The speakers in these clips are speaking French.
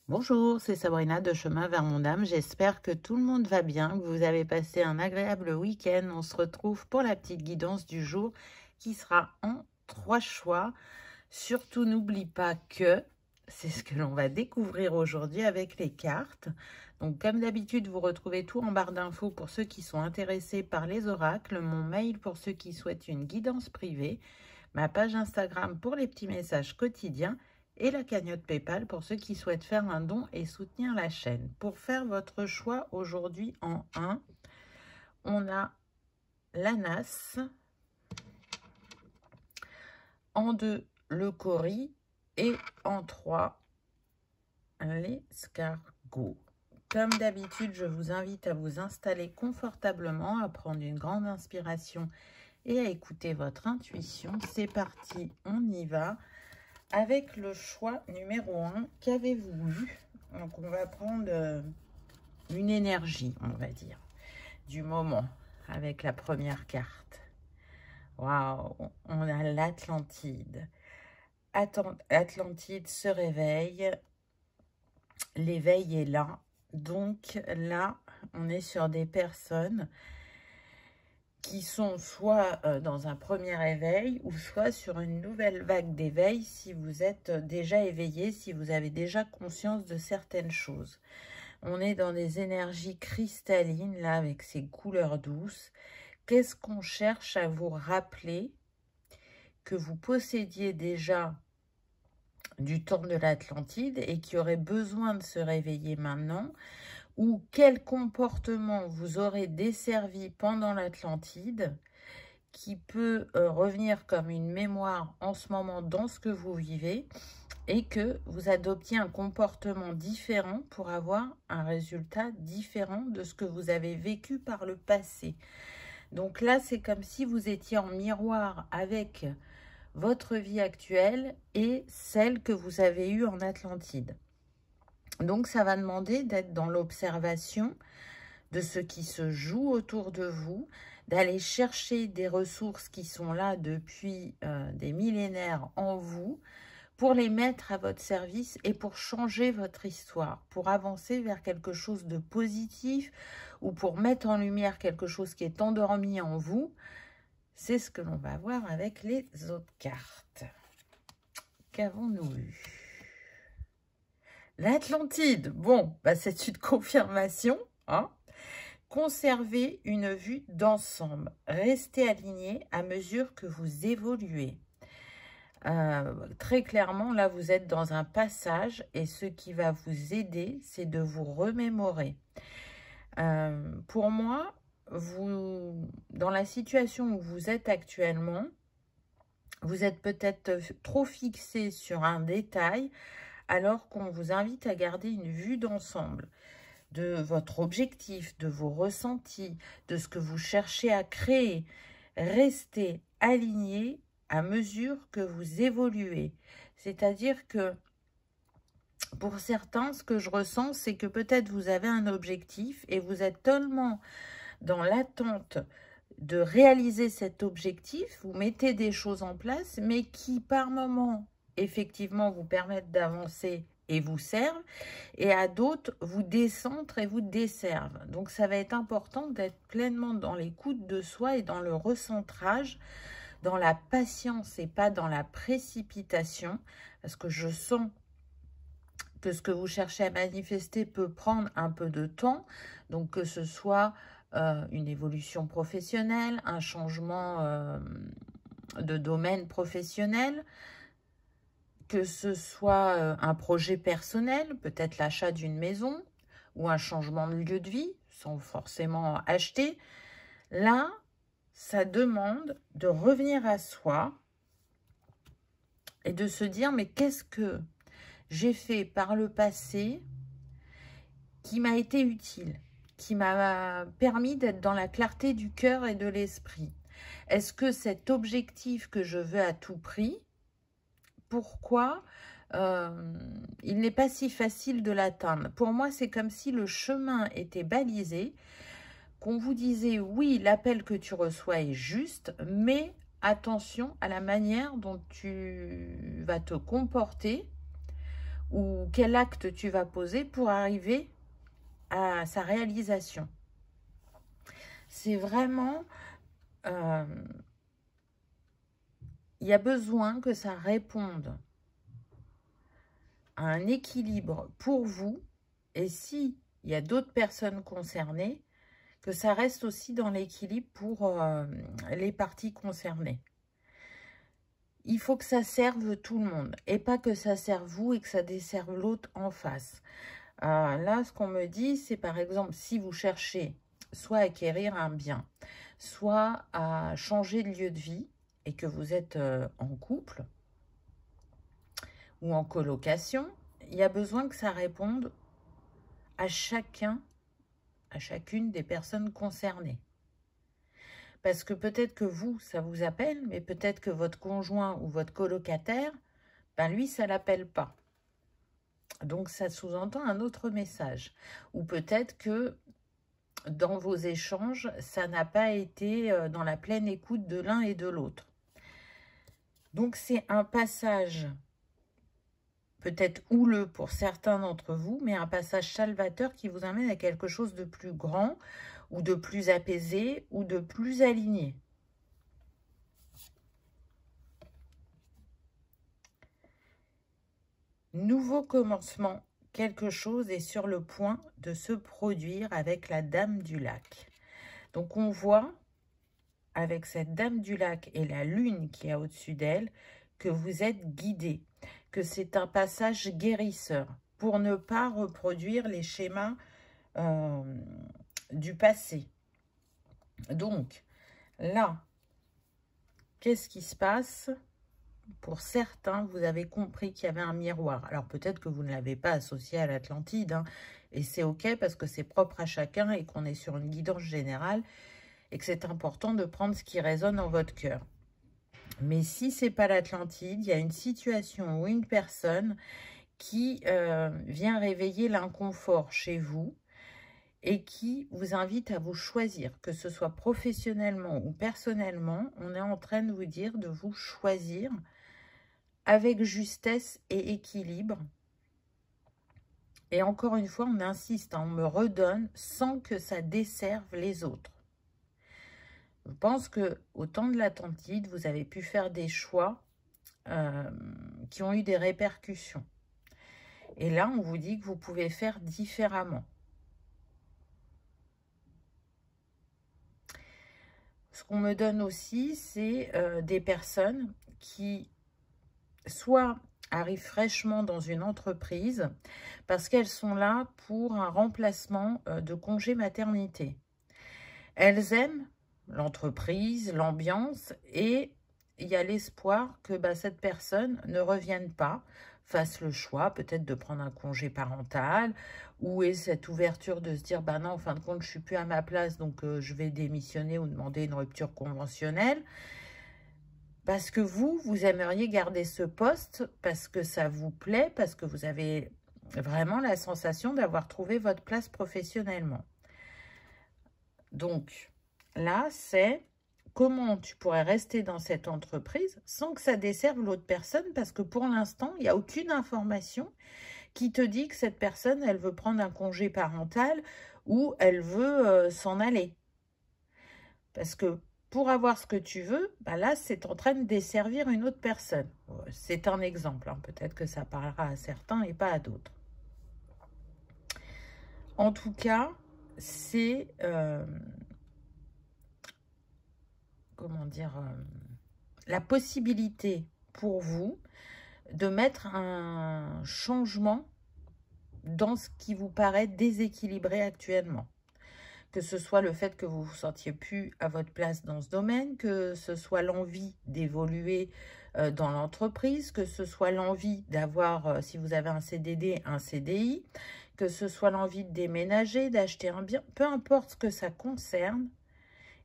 Bonjour, c'est Sabrina de Chemin vers mon âme. J'espère que tout le monde va bien, que vous avez passé un agréable week-end. On se retrouve pour la petite guidance du jour qui sera en 3 choix. Surtout, n'oublie pas que c'est ce que l'on va découvrir aujourd'hui avec les cartes. Donc, comme d'habitude, vous retrouvez tout en barre d'infos pour ceux qui sont intéressés par les oracles, mon mail pour ceux qui souhaitent une guidance privée, ma page Instagram pour les petits messages quotidiens et la cagnotte PayPal pour ceux qui souhaitent faire un don et soutenir la chaîne. Pour faire votre choix aujourd'hui en 1, on a l'Anas, en 2, le Cori et en 3, l'escargot. Comme d'habitude, je vous invite à vous installer confortablement, à prendre une grande inspiration et à écouter votre intuition. C'est parti, on y va. Avec le choix numéro 1, qu'avez-vous eu? Donc, on va prendre une énergie, on va dire, du moment avec la première carte. Waouh, on a l'Atlantide. Atlantide se réveille. L'éveil est là. Donc là, on est sur des personnes qui sont soit dans un premier éveil ou soit sur une nouvelle vague d'éveil si vous êtes déjà éveillé, si vous avez déjà conscience de certaines choses. On est dans des énergies cristallines, là, avec ces couleurs douces. Qu'est-ce qu'on cherche à vous rappeler que vous possédiez déjà du temps de l'Atlantide et qui aurait besoin de se réveiller maintenant, ou quel comportement vous aurez desservi pendant l'Atlantide qui peut revenir comme une mémoire en ce moment dans ce que vous vivez et que vous adoptiez un comportement différent pour avoir un résultat différent de ce que vous avez vécu par le passé. Donc là, c'est comme si vous étiez en miroir avec votre vie actuelle et celle que vous avez eue en Atlantide. Donc, ça va demander d'être dans l'observation de ce qui se joue autour de vous, d'aller chercher des ressources qui sont là depuis des millénaires en vous, pour les mettre à votre service et pour changer votre histoire, pour avancer vers quelque chose de positif ou pour mettre en lumière quelque chose qui est endormi en vous. C'est ce que l'on va voir avec les autres cartes. Qu'avons-nous eu? L'Atlantide. Bon, bah c'est une confirmation. Hein? Conservez une vue d'ensemble. Restez aligné à mesure que vous évoluez. Très clairement, là, vous êtes dans un passage et ce qui va vous aider, c'est de vous remémorer. Pour moi, dans la situation où vous êtes actuellement, vous êtes peut-être trop fixé sur un détail alors qu'on vous invite à garder une vue d'ensemble de votre objectif, de vos ressentis, de ce que vous cherchez à créer. Restez aligné à mesure que vous évoluez. C'est-à-dire que pour certains, ce que je ressens, c'est que peut-être vous avez un objectif et vous êtes tellement dans l'attente de réaliser cet objectif, vous mettez des choses en place, mais qui par moment, effectivement, vous permettent d'avancer et vous servent, et à d'autres, vous décentrent et vous desservent. Donc, ça va être important d'être pleinement dans l'écoute de soi et dans le recentrage, dans la patience et pas dans la précipitation, parce que je sens que ce que vous cherchez à manifester peut prendre un peu de temps, donc que ce soit une évolution professionnelle, un changement de domaine professionnel, que ce soit un projet personnel, peut-être l'achat d'une maison ou un changement de lieu de vie, sans forcément acheter. Là, ça demande de revenir à soi et de se dire, mais qu'est-ce que j'ai fait par le passé qui m'a été utile, qui m'a permis d'être dans la clarté du cœur et de l'esprit. Est-ce que cet objectif que je veux à tout prix, pourquoi il n'est pas si facile de l'atteindre? Pour moi, c'est comme si le chemin était balisé, qu'on vous disait, oui, l'appel que tu reçois est juste, mais attention à la manière dont tu vas te comporter ou quel acte tu vas poser pour arriver à sa réalisation. C'est vraiment... il y a besoin que ça réponde à un équilibre pour vous, et si il y a d'autres personnes concernées, que ça reste aussi dans l'équilibre pour les parties concernées. Il faut que ça serve tout le monde, et pas que ça serve vous et que ça desserve l'autre en face. Là, ce qu'on me dit, c'est par exemple, si vous cherchez soit à acquérir un bien, soit à changer de lieu de vie, et que vous êtes en couple ou en colocation, il y a besoin que ça réponde à chacune des personnes concernées. Parce que peut-être que vous, ça vous appelle, mais peut-être que votre conjoint ou votre colocataire, ben lui, ça ne l'appelle pas. Donc, ça sous-entend un autre message. Ou peut-être que dans vos échanges, ça n'a pas été dans la pleine écoute de l'un et de l'autre. Donc, c'est un passage peut-être houleux pour certains d'entre vous, mais un passage salvateur qui vous amène à quelque chose de plus grand, ou de plus apaisé, ou de plus aligné. Nouveau commencement, quelque chose est sur le point de se produire avec la Dame du Lac. Donc on voit, avec cette Dame du Lac et la Lune qui est au-dessus d'elle, que vous êtes guidé, que c'est un passage guérisseur, pour ne pas reproduire les schémas du passé. Donc, là, qu'est-ce qui se passe? Pour certains, vous avez compris qu'il y avait un miroir. Alors, peut-être que vous ne l'avez pas associé à l'Atlantide, hein, et c'est OK parce que c'est propre à chacun et qu'on est sur une guidance générale et que c'est important de prendre ce qui résonne en votre cœur. Mais si ce n'est pas l'Atlantide, il y a une situation ou une personne qui vient réveiller l'inconfort chez vous et qui vous invite à vous choisir, que ce soit professionnellement ou personnellement. On est en train de vous dire de vous choisir avec justesse et équilibre. Et encore une fois, on insiste, hein, on me redonne sans que ça desserve les autres. Je pense qu'au temps de l'Atlantide, vous avez pu faire des choix qui ont eu des répercussions. Et là, on vous dit que vous pouvez faire différemment. Ce qu'on me donne aussi, c'est des personnes qui soit arrivent fraîchement dans une entreprise parce qu'elles sont là pour un remplacement de congé maternité. Elles aiment l'entreprise, l'ambiance, et il y a l'espoir que cette personne ne revienne pas, fasse le choix peut-être de prendre un congé parental, ou ait cette ouverture de se dire non, en fin de compte je suis plus à ma place, donc je vais démissionner ou demander une rupture conventionnelle. Parce que vous aimeriez garder ce poste, parce que ça vous plaît, parce que vous avez vraiment la sensation d'avoir trouvé votre place professionnellement. Donc, là, c'est comment tu pourrais rester dans cette entreprise sans que ça desserve l'autre personne, parce que pour l'instant, il n'y a aucune information qui te dit que cette personne, elle veut prendre un congé parental ou elle veut s'en aller. Parce que pour avoir ce que tu veux, là, c'est en train de desservir une autre personne. C'est un exemple, hein. Peut-être que ça parlera à certains et pas à d'autres. En tout cas, c'est... comment dire, la possibilité pour vous de mettre un changement dans ce qui vous paraît déséquilibré actuellement. Que ce soit le fait que vous ne vous sentiez plus à votre place dans ce domaine, que ce soit l'envie d'évoluer dans l'entreprise, que ce soit l'envie d'avoir, si vous avez un CDD, un CDI, que ce soit l'envie de déménager, d'acheter un bien, peu importe ce que ça concerne,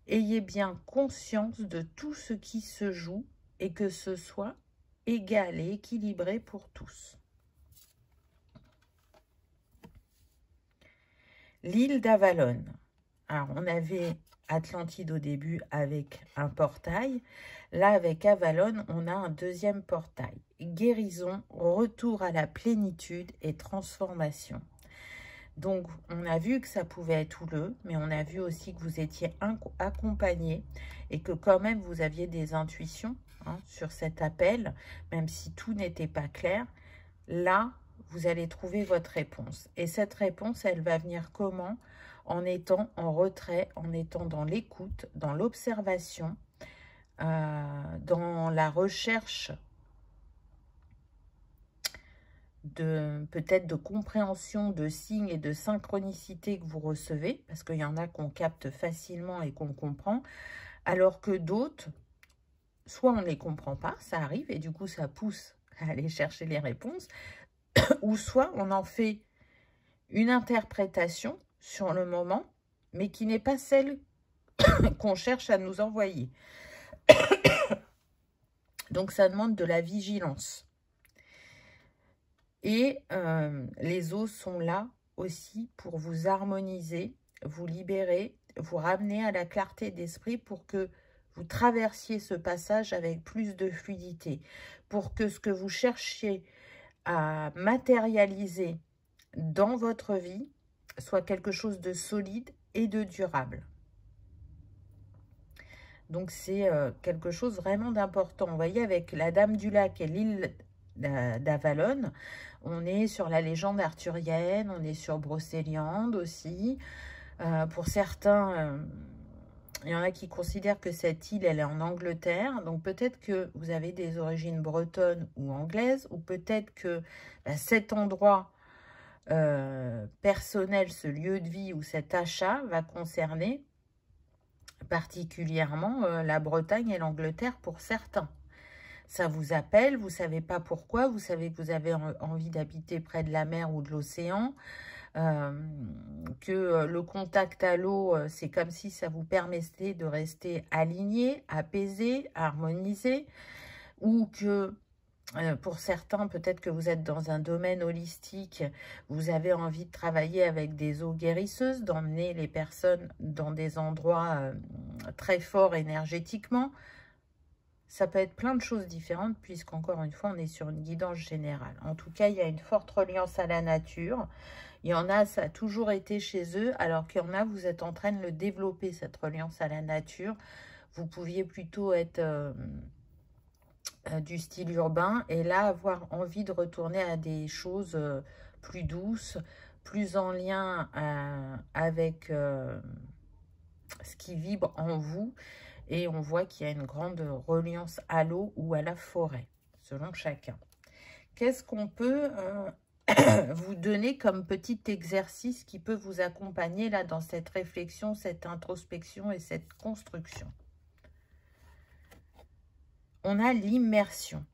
ayez bien conscience de tout ce qui se joue et que ce soit égal et équilibré pour tous. L'île d'Avalon. Alors, on avait Atlantide au début avec un portail. Là, avec Avalon, on a un deuxième portail. Guérison, retour à la plénitude et transformation. Donc, on a vu que ça pouvait être houleux, mais on a vu aussi que vous étiez accompagné et que quand même, vous aviez des intuitions sur cet appel, même si tout n'était pas clair. Là, vous allez trouver votre réponse. Et cette réponse, elle va venir comment? En étant en retrait, en étant dans l'écoute, dans l'observation, dans la recherche peut-être de compréhension de signes et de synchronicité que vous recevez, parce qu'il y en a qu'on capte facilement et qu'on comprend, alors que d'autres, soit on ne les comprend pas, ça arrive, et du coup ça pousse à aller chercher les réponses, ou soit on en fait une interprétation sur le moment, mais qui n'est pas celle qu'on cherche à nous envoyer. Donc ça demande de la vigilance. Et les os sont là aussi pour vous harmoniser, vous libérer, vous ramener à la clarté d'esprit pour que vous traversiez ce passage avec plus de fluidité, pour que ce que vous cherchiez à matérialiser dans votre vie soit quelque chose de solide et de durable. Donc c'est quelque chose vraiment d'important. Vous voyez, avec la Dame du Lac et l'île d'Avalon, on est sur la légende arthurienne, on est sur Brocéliande aussi. Pour certains, il y en a qui considèrent que cette île, elle est en Angleterre. Donc peut-être que vous avez des origines bretonnes ou anglaises, ou peut-être que cet endroit personnel, ce lieu de vie ou cet achat va concerner particulièrement la Bretagne et l'Angleterre pour certains. Ça vous appelle, vous ne savez pas pourquoi, vous savez que vous avez envie d'habiter près de la mer ou de l'océan, que le contact à l'eau, c'est comme si ça vous permettait de rester aligné, apaisé, harmonisé, ou que pour certains, peut-être que vous êtes dans un domaine holistique, vous avez envie de travailler avec des eaux guérisseuses, d'emmener les personnes dans des endroits très forts énergétiquement. Ça peut être plein de choses différentes, puisqu'encore une fois, on est sur une guidance générale. En tout cas, il y a une forte reliance à la nature. Il y en a, ça a toujours été chez eux, alors qu'il y en a, vous êtes en train de le développer, cette reliance à la nature. Vous pouviez plutôt être du style urbain, et là, avoir envie de retourner à des choses plus douces, plus en lien avec ce qui vibre en vous. Et on voit qu'il y a une grande reliance à l'eau ou à la forêt, selon chacun. Qu'est-ce qu'on peut vous donner comme petit exercice qui peut vous accompagner là dans cette réflexion, cette introspection et cette construction? On a l'immersion.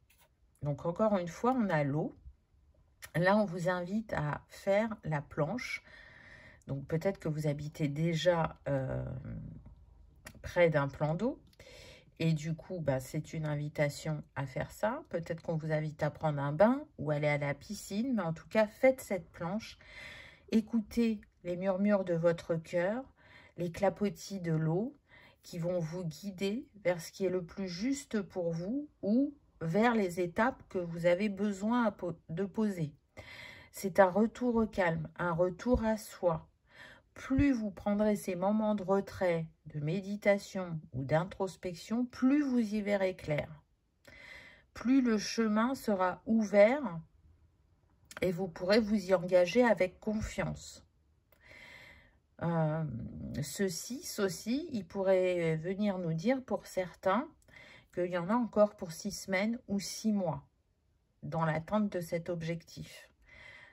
Donc encore une fois, on a l'eau. Là, on vous invite à faire la planche. Donc peut-être que vous habitez déjà près d'un plan d'eau. Et du coup, c'est une invitation à faire ça. Peut-être qu'on vous invite à prendre un bain ou aller à la piscine. Mais en tout cas, faites cette planche. Écoutez les murmures de votre cœur, les clapotis de l'eau qui vont vous guider vers ce qui est le plus juste pour vous ou vers les étapes que vous avez besoin de poser. C'est un retour au calme, un retour à soi. Plus vous prendrez ces moments de retrait, de méditation ou d'introspection, plus vous y verrez clair. Plus le chemin sera ouvert et vous pourrez vous y engager avec confiance. Ceci, il pourrait venir nous dire pour certains qu'il y en a encore pour 6 semaines ou 6 mois dans l'attente de cet objectif.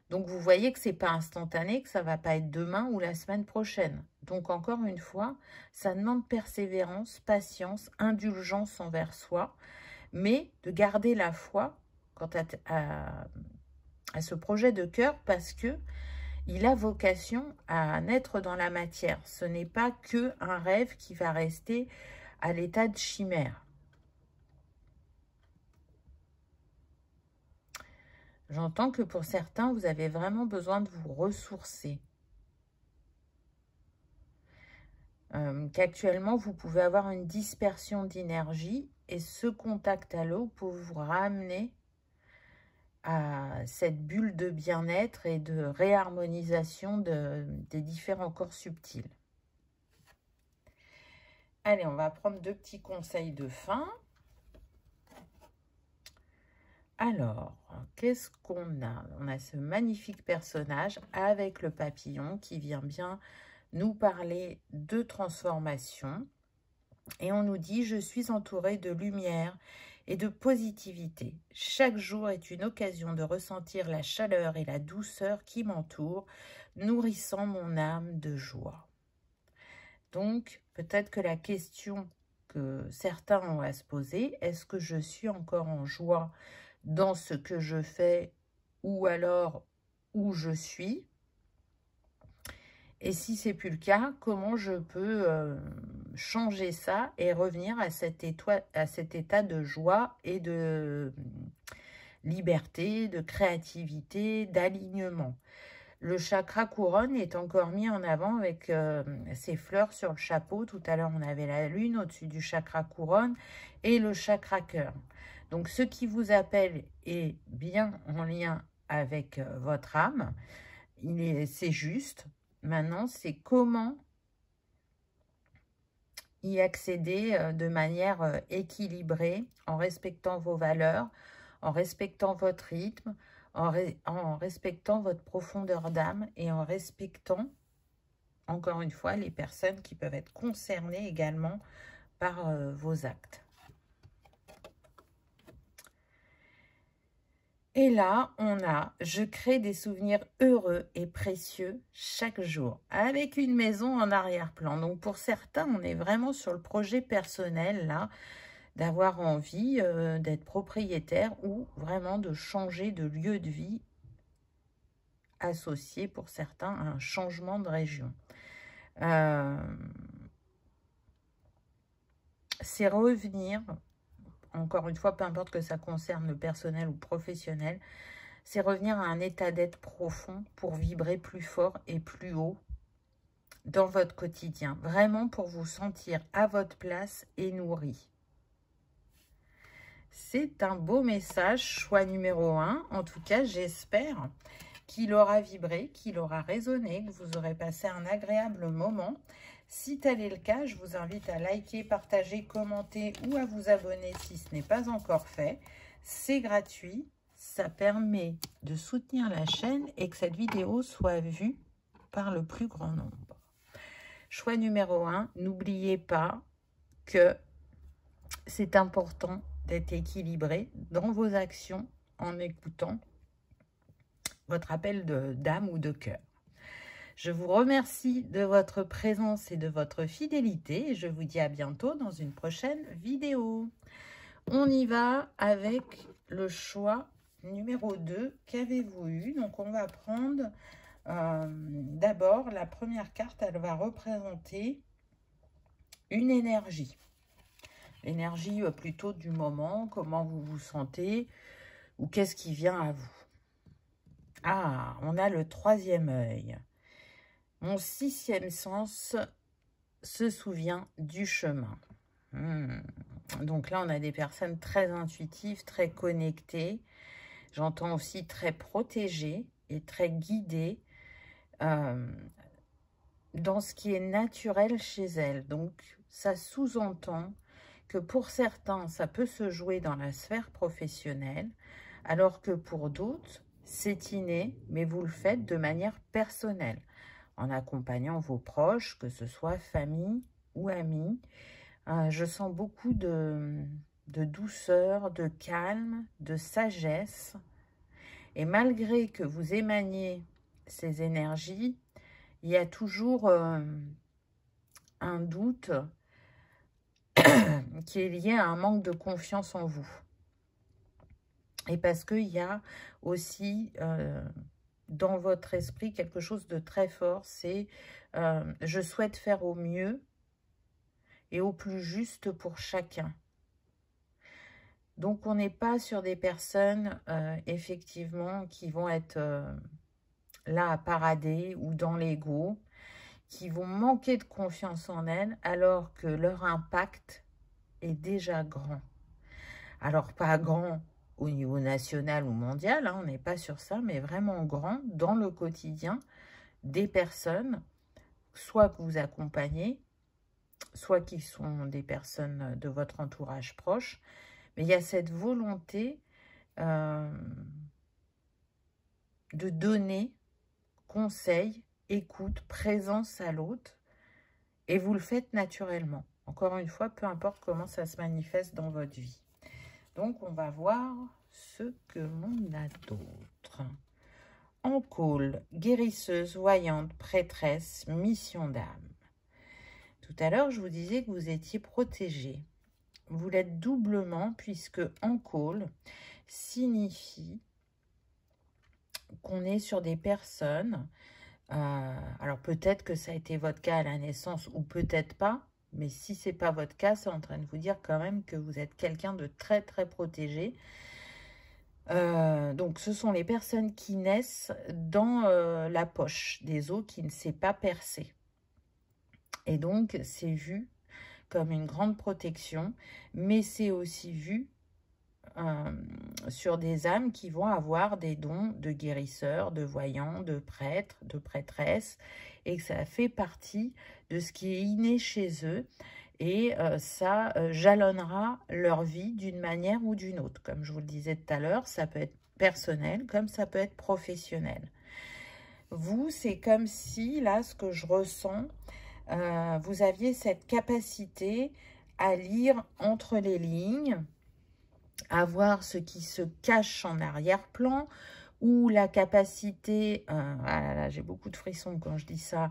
Donc, vous voyez que ce n'est pas instantané, que ça ne va pas être demain ou la semaine prochaine. Donc, encore une fois, ça demande persévérance, patience, indulgence envers soi, mais de garder la foi quant à ce projet de cœur parce que il a vocation à naître dans la matière. Ce n'est pas que un rêve qui va rester à l'état de chimère. J'entends que pour certains, vous avez vraiment besoin de vous ressourcer. qu'actuellement, vous pouvez avoir une dispersion d'énergie et ce contact à l'eau peut vous ramener à cette bulle de bien-être et de réharmonisation des différents corps subtils. Allez, on va prendre 2 petits conseils de fin. Alors, qu'est-ce qu'on a? On a ce magnifique personnage avec le papillon qui vient bien nous parler de transformation. Et on nous dit « Je suis entourée de lumière et de positivité. Chaque jour est une occasion de ressentir la chaleur et la douceur qui m'entourent, nourrissant mon âme de joie. » Donc, peut-être que la question que certains ont à se poser, est-ce que je suis encore en joie dans ce que je fais ou alors où je suis? Et si c'est plus le cas, comment je peux changer ça et revenir à cet état de joie et de liberté, de créativité, d'alignement? Le chakra couronne est encore mis en avant avec ses fleurs sur le chapeau. Tout à l'heure, on avait la lune au-dessus du chakra couronne et le chakra cœur. Donc, ce qui vous appelle est bien en lien avec votre âme. C'est juste. Maintenant, c'est comment y accéder de manière équilibrée, en respectant vos valeurs, en respectant votre rythme, en respectant votre profondeur d'âme et en respectant, encore une fois, les personnes qui peuvent être concernées également par vos actes. Et là, on a « Je crée des souvenirs heureux et précieux chaque jour » avec une maison en arrière-plan. Donc, pour certains, on est vraiment sur le projet personnel, là, d'avoir envie d'être propriétaire ou vraiment de changer de lieu de vie associé, pour certains, à un changement de région. C'est revenir, encore une fois, peu importe que ça concerne le personnel ou professionnel, c'est revenir à un état d'être profond pour vibrer plus fort et plus haut dans votre quotidien. Vraiment pour vous sentir à votre place et nourri. C'est un beau message, choix numéro 1. En tout cas, j'espère qu'il aura vibré, qu'il aura résonné, que vous aurez passé un agréable moment. Si tel est le cas, je vous invite à liker, partager, commenter ou à vous abonner si ce n'est pas encore fait. C'est gratuit. Ça permet de soutenir la chaîne et que cette vidéo soit vue par le plus grand nombre. Choix numéro 1, n'oubliez pas que c'est important d'être équilibré dans vos actions en écoutant votre appel d'âme ou de cœur. Je vous remercie de votre présence et de votre fidélité et je vous dis à bientôt dans une prochaine vidéo. On y va avec le choix numéro 2, qu'avez-vous eu? Donc, on va prendre d'abord la première carte, elle va représenter une énergie. L'énergie plutôt du moment, comment vous vous sentez ou qu'est-ce qui vient à vous. Ah, on a le 3e œil. Mon 6e sens se souvient du chemin. Donc là, on a des personnes très intuitives, très connectées. J'entends aussi très protégées et très guidées dans ce qui est naturel chez elles. Donc, ça sous-entend que pour certains, ça peut se jouer dans la sphère professionnelle, alors que pour d'autres, c'est inné, mais vous le faites de manière personnelle, en accompagnant vos proches, que ce soit famille ou amis. Je sens beaucoup de douceur, de calme, de sagesse. Et malgré que vous émaniez ces énergies, il y a toujours un doute qui est lié à un manque de confiance en vous. Et parce qu'il y a aussi dans votre esprit quelque chose de très fort, c'est je souhaite faire au mieux et au plus juste pour chacun. Donc, on n'est pas sur des personnes, effectivement, qui vont être là à parader ou dans l'ego, qui vont manquer de confiance en elles alors que leur impact est déjà grand. Alors, pas grand au niveau national ou mondial, hein, on n'est pas sur ça, mais vraiment grand dans le quotidien des personnes, soit que vous accompagnez, soit qui sont des personnes de votre entourage proche. Mais il y a cette volonté de donner conseil, écoute, présence à l'autre, et vous le faites naturellement. Encore une fois, peu importe comment ça se manifeste dans votre vie. Donc, on va voir ce que l'on a d'autre. En call, guérisseuse, voyante, prêtresse, mission d'âme. Tout à l'heure, je vous disais que vous étiez protégé. Vous l'êtes doublement puisque en call signifie qu'on est sur des personnes. Alors peut-être que ça a été votre cas à la naissance ou peut-être pas. Mais si ce n'est pas votre cas, c'est en train de vous dire quand même que vous êtes quelqu'un de très très protégé. Donc ce sont les personnes qui naissent dans la poche des os qui ne s'est pas percée. Et donc c'est vu comme une grande protection, mais c'est aussi vu sur des âmes qui vont avoir des dons de guérisseurs, de voyants, de prêtres, de prêtresses, et que ça fait partie de ce qui est inné chez eux, et ça jalonnera leur vie d'une manière ou d'une autre. Comme je vous le disais tout à l'heure, ça peut être personnel, comme ça peut être professionnel. Vous, c'est comme si, là, ce que je ressens, vous aviez cette capacité à lire entre les lignes, à voir ce qui se cache en arrière-plan, ou la capacité, ah là là, j'ai beaucoup de frissons quand je dis ça,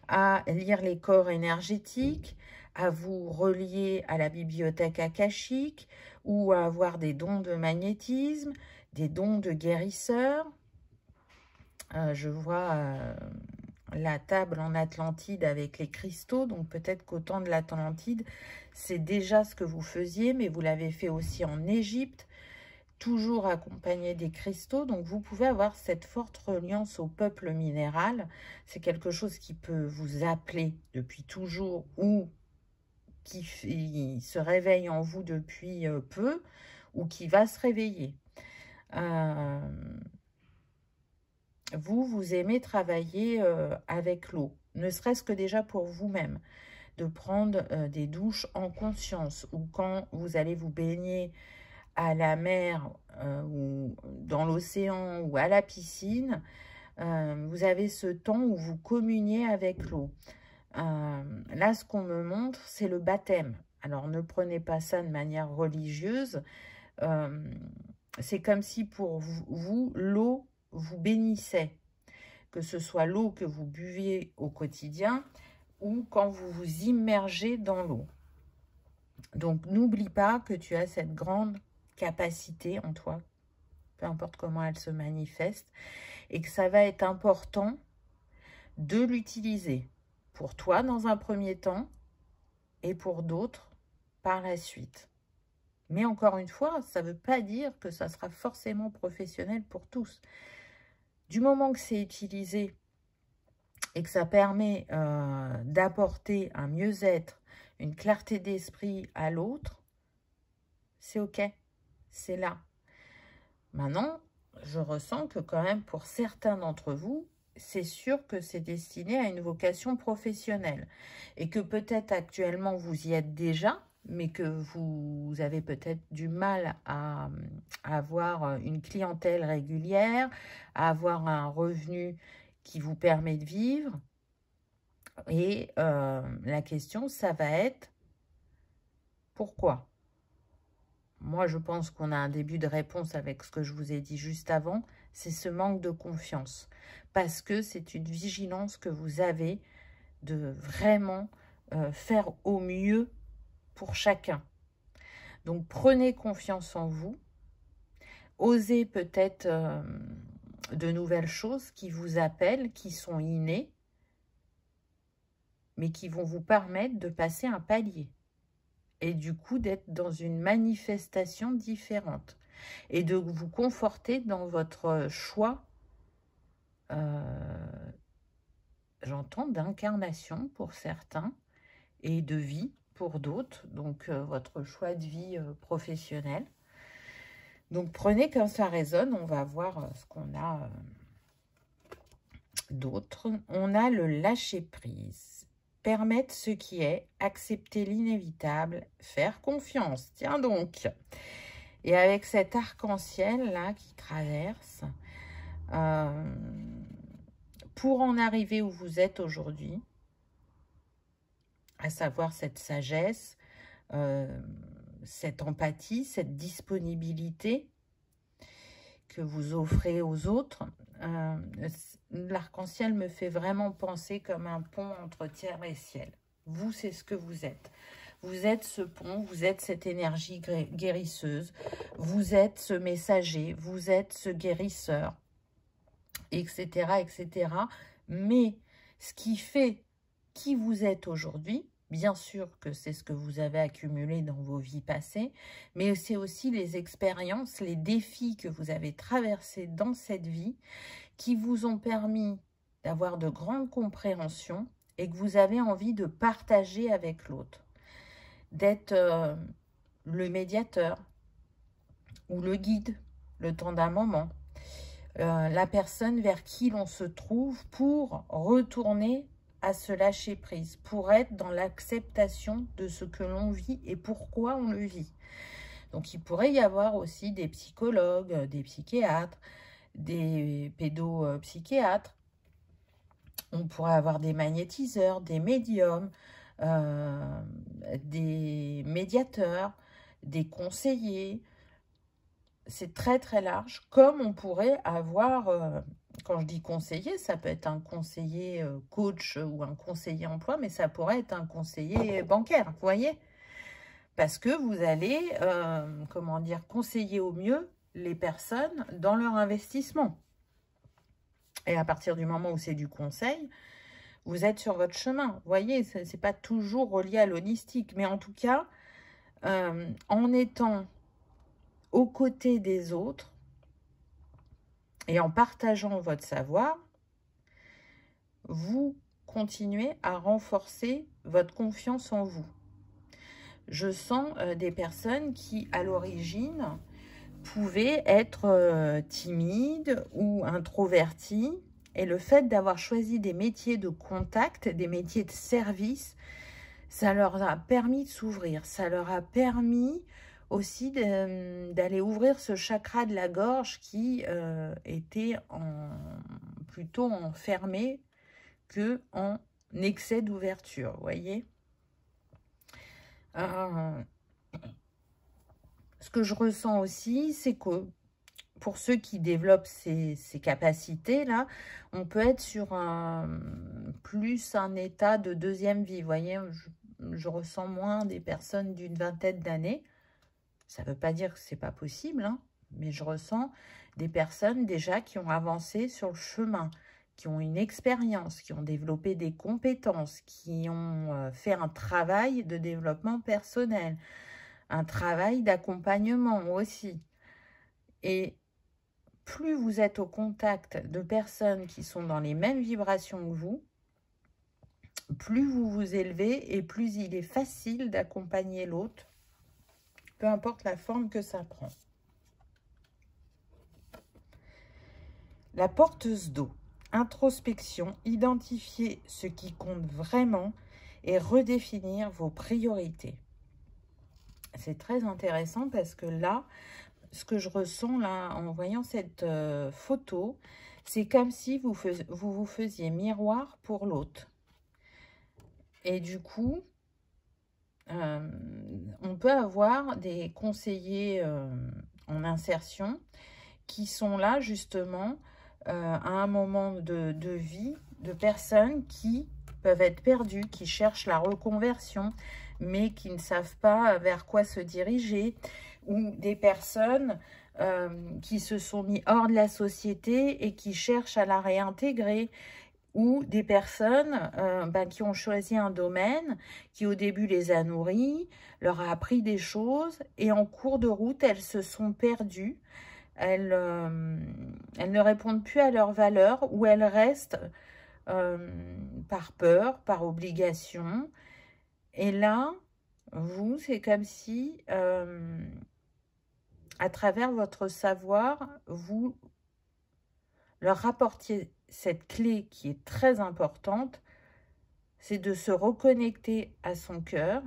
à lire les corps énergétiques, à vous relier à la bibliothèque akashique, ou à avoir des dons de magnétisme, des dons de guérisseur. Je vois la table en Atlantide avec les cristaux, donc peut-être qu'au temps de l'Atlantide, c'est déjà ce que vous faisiez, mais vous l'avez fait aussi en Égypte, toujours accompagné des cristaux. Donc vous pouvez avoir cette forte reliance au peuple minéral. C'est quelque chose qui peut vous appeler depuis toujours ou qui se réveille en vous depuis peu ou qui va se réveiller. Vous aimez travailler avec l'eau, ne serait-ce que déjà pour vous-même, de prendre des douches en conscience, ou quand vous allez vous baigner à la mer ou dans l'océan ou à la piscine, vous avez ce temps où vous communiez avec l'eau. Là, ce qu'on me montre, c'est le baptême. Alors, ne prenez pas ça de manière religieuse. C'est comme si pour vous, l'eau vous bénissait, que ce soit l'eau que vous buviez au quotidien ou quand vous vous immergez dans l'eau. Donc, n'oublie pas que tu as cette grande capacité en toi, peu importe comment elle se manifeste, et que ça va être important de l'utiliser pour toi dans un premier temps et pour d'autres par la suite. Mais encore une fois, ça ne veut pas dire que ça sera forcément professionnel pour tous. Du moment que c'est utilisé et que ça permet d'apporter un mieux-être, une clarté d'esprit à l'autre, c'est OK, c'est là. Maintenant, je ressens que quand même pour certains d'entre vous, c'est sûr que c'est destiné à une vocation professionnelle et que peut-être actuellement vous y êtes déjà, mais que vous avez peut-être du mal à avoir une clientèle régulière, à avoir un revenu qui vous permet de vivre. Et la question, ça va être pourquoi ? Moi, je pense qu'on a un début de réponse avec ce que je vous ai dit juste avant, c'est ce manque de confiance. Parce que c'est une vigilance que vous avez de vraiment faire au mieux pour chacun. Donc, prenez confiance en vous. Osez peut-être de nouvelles choses qui vous appellent, qui sont innées, mais qui vont vous permettre de passer un palier. Et du coup, d'être dans une manifestation différente. Et de vous conforter dans votre choix. temps d'incarnation pour certains et de vie pour d'autres, donc votre choix de vie professionnel. Donc prenez comme ça résonne, on va voir ce qu'on a d'autre. On a le lâcher prise, permettre ce qui est, accepter l'inévitable, faire confiance. Tiens donc. Et avec cet arc-en-ciel là qui traverse, pour en arriver où vous êtes aujourd'hui, à savoir cette sagesse, cette empathie, cette disponibilité que vous offrez aux autres, l'arc-en-ciel me fait vraiment penser comme un pont entre terre et ciel. Vous, c'est ce que vous êtes. Vous êtes ce pont, vous êtes cette énergie guérisseuse, vous êtes ce messager, vous êtes ce guérisseur, etc., etc. Mais ce qui fait qui vous êtes aujourd'hui, bien sûr que c'est ce que vous avez accumulé dans vos vies passées, mais c'est aussi les expériences, les défis que vous avez traversés dans cette vie qui vous ont permis d'avoir de grandes compréhensions et que vous avez envie de partager avec l'autre, d'être le médiateur ou le guide, le temps d'un moment, la personne vers qui l'on se trouve pour retourner à se lâcher prise, pour être dans l'acceptation de ce que l'on vit et pourquoi on le vit. Donc, il pourrait y avoir aussi des psychologues, des psychiatres, des pédopsychiatres. On pourrait avoir des magnétiseurs, des médiums, des médiateurs, des conseillers. C'est très très large, comme on pourrait avoir, quand je dis conseiller, ça peut être un conseiller coach ou un conseiller emploi, mais ça pourrait être un conseiller bancaire, vous voyez? Parce que vous allez, comment dire, conseiller au mieux les personnes dans leur investissement. Et à partir du moment où c'est du conseil, vous êtes sur votre chemin. Vous voyez, ce n'est pas toujours relié à l'holistique, mais en tout cas, en étant aux côtés des autres et en partageant votre savoir, vous continuez à renforcer votre confiance en vous. Je sens des personnes qui, à l'origine, pouvaient être timides ou introverties. Et le fait d'avoir choisi des métiers de contact, des métiers de service, ça leur a permis de s'ouvrir. Ça leur a permis aussi d'aller ouvrir ce chakra de la gorge qui était plutôt enfermé que en excès d'ouverture, vous voyez. Ce que je ressens aussi, c'est que pour ceux qui développent ces capacités-là, on peut être sur plus un état de deuxième vie. Vous voyez, je ressens moins des personnes d'une vingtaine d'années. Ça ne veut pas dire que ce n'est pas possible, hein, mais je ressens des personnes déjà qui ont avancé sur le chemin, qui ont une expérience, qui ont développé des compétences, qui ont fait un travail de développement personnel, un travail d'accompagnement aussi. Et plus vous êtes au contact de personnes qui sont dans les mêmes vibrations que vous, plus vous vous élevez et plus il est facile d'accompagner l'autre, peu importe la forme que ça prend. La porteuse d'eau. Introspection, identifier ce qui compte vraiment et redéfinir vos priorités. C'est très intéressant parce que là, ce que je ressens là en voyant cette photo, c'est comme si vous vous faisiez miroir pour l'autre. Et du coup, on peut avoir des conseillers en insertion qui sont là justement à un moment de vie de personnes qui peuvent être perdues, qui cherchent la reconversion, mais qui ne savent pas vers quoi se diriger, ou des personnes qui se sont mis hors de la société et qui cherchent à la réintégrer, ou des personnes qui ont choisi un domaine qui au début les a nourris, leur a appris des choses, et en cours de route, elles se sont perdues. Elles ne répondent plus à leurs valeurs, ou elles restent par peur, par obligation. Et là, vous, c'est comme si, à travers votre savoir, vous leur rapportiez cette clé qui est très importante, c'est de se reconnecter à son cœur,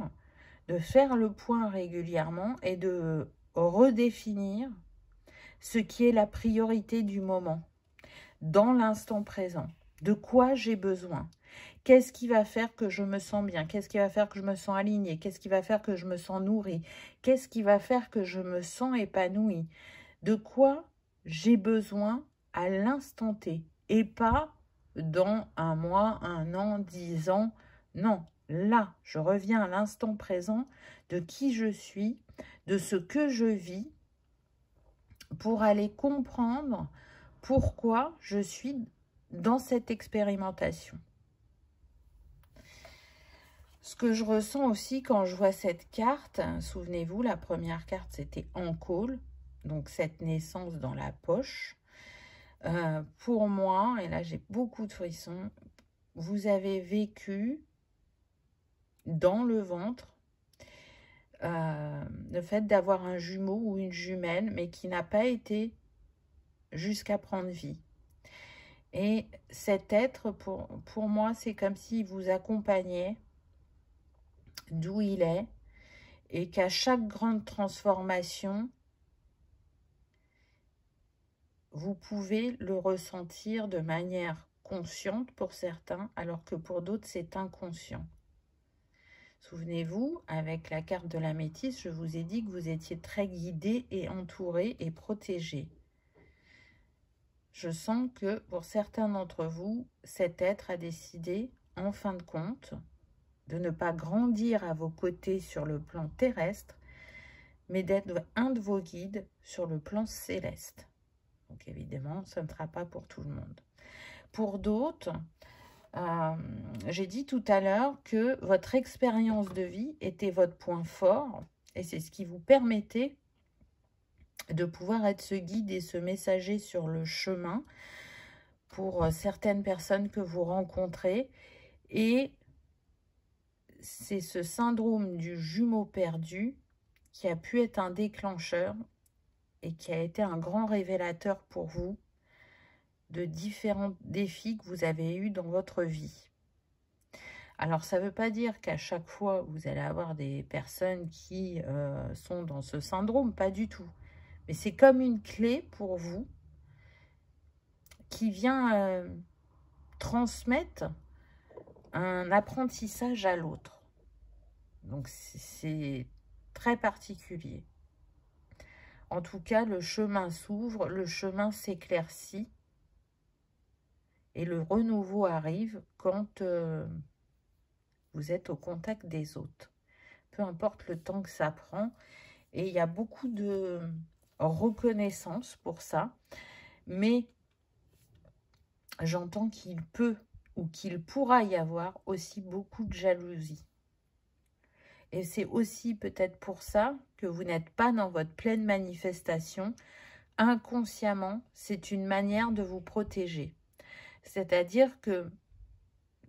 de faire le point régulièrement et de redéfinir ce qui est la priorité du moment, dans l'instant présent. De quoi j'ai besoin? Qu'est-ce qui va faire que je me sens bien? Qu'est-ce qui va faire que je me sens alignée? Qu'est-ce qui va faire que je me sens nourrie? Qu'est-ce qui va faire que je me sens épanouie? De quoi j'ai besoin à l'instant T et pas dans un mois, un an, 10 ans. Non, là, je reviens à l'instant présent de qui je suis, de ce que je vis, pour aller comprendre pourquoi je suis dans cette expérimentation. Ce que je ressens aussi quand je vois cette carte, souvenez-vous, la première carte, c'était en call, donc cette naissance dans la poche. Pour moi, et là j'ai beaucoup de frissons, vous avez vécu dans le ventre le fait d'avoir un jumeau ou une jumelle, mais qui n'a pas été jusqu'à prendre vie. Et cet être, pour moi, c'est comme s'il vous accompagnait d'où il est, et qu'à chaque grande transformation, vous pouvez le ressentir de manière consciente pour certains, alors que pour d'autres, c'est inconscient. Souvenez-vous, avec la carte de la métisse, je vous ai dit que vous étiez très guidé et entouré et protégé. Je sens que pour certains d'entre vous, cet être a décidé, en fin de compte, de ne pas grandir à vos côtés sur le plan terrestre, mais d'être un de vos guides sur le plan céleste. Donc évidemment, ce ne sera pas pour tout le monde. Pour d'autres, j'ai dit tout à l'heure que votre expérience de vie était votre point fort et c'est ce qui vous permettait de pouvoir être ce guide et ce messager sur le chemin pour certaines personnes que vous rencontrez. Et c'est ce syndrome du jumeau perdu qui a pu être un déclencheur et qui a été un grand révélateur pour vous de différents défis que vous avez eus dans votre vie. Alors, ça ne veut pas dire qu'à chaque fois, vous allez avoir des personnes qui sont dans ce syndrome, pas du tout. Mais c'est comme une clé pour vous qui vient transmettre un apprentissage à l'autre. Donc, c'est très particulier. En tout cas, le chemin s'ouvre, le chemin s'éclaircit et le renouveau arrive quand vous êtes au contact des autres. Peu importe le temps que ça prend. Et il y a beaucoup de reconnaissance pour ça. Mais j'entends qu'il peut ou qu'il pourra y avoir aussi beaucoup de jalousie. Et c'est aussi peut-être pour ça que vous n'êtes pas dans votre pleine manifestation. Inconsciemment, c'est une manière de vous protéger. C'est-à-dire que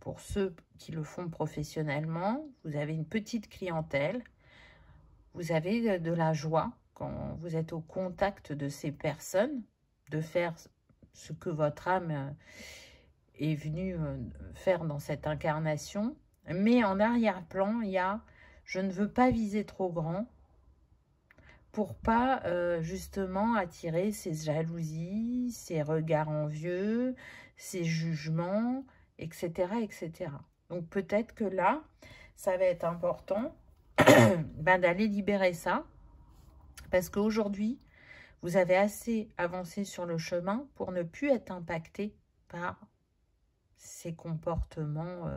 pour ceux qui le font professionnellement, vous avez une petite clientèle, vous avez de la joie quand vous êtes au contact de ces personnes, de faire ce que votre âme est venue faire dans cette incarnation. Mais en arrière-plan, il y a « je ne veux pas viser trop grand » pour pas justement attirer ces jalousies, ces regards envieux, ces jugements, etc. etc. Donc peut-être que là, ça va être important d'aller libérer ça, parce qu'aujourd'hui, vous avez assez avancé sur le chemin pour ne plus être impacté par ces comportements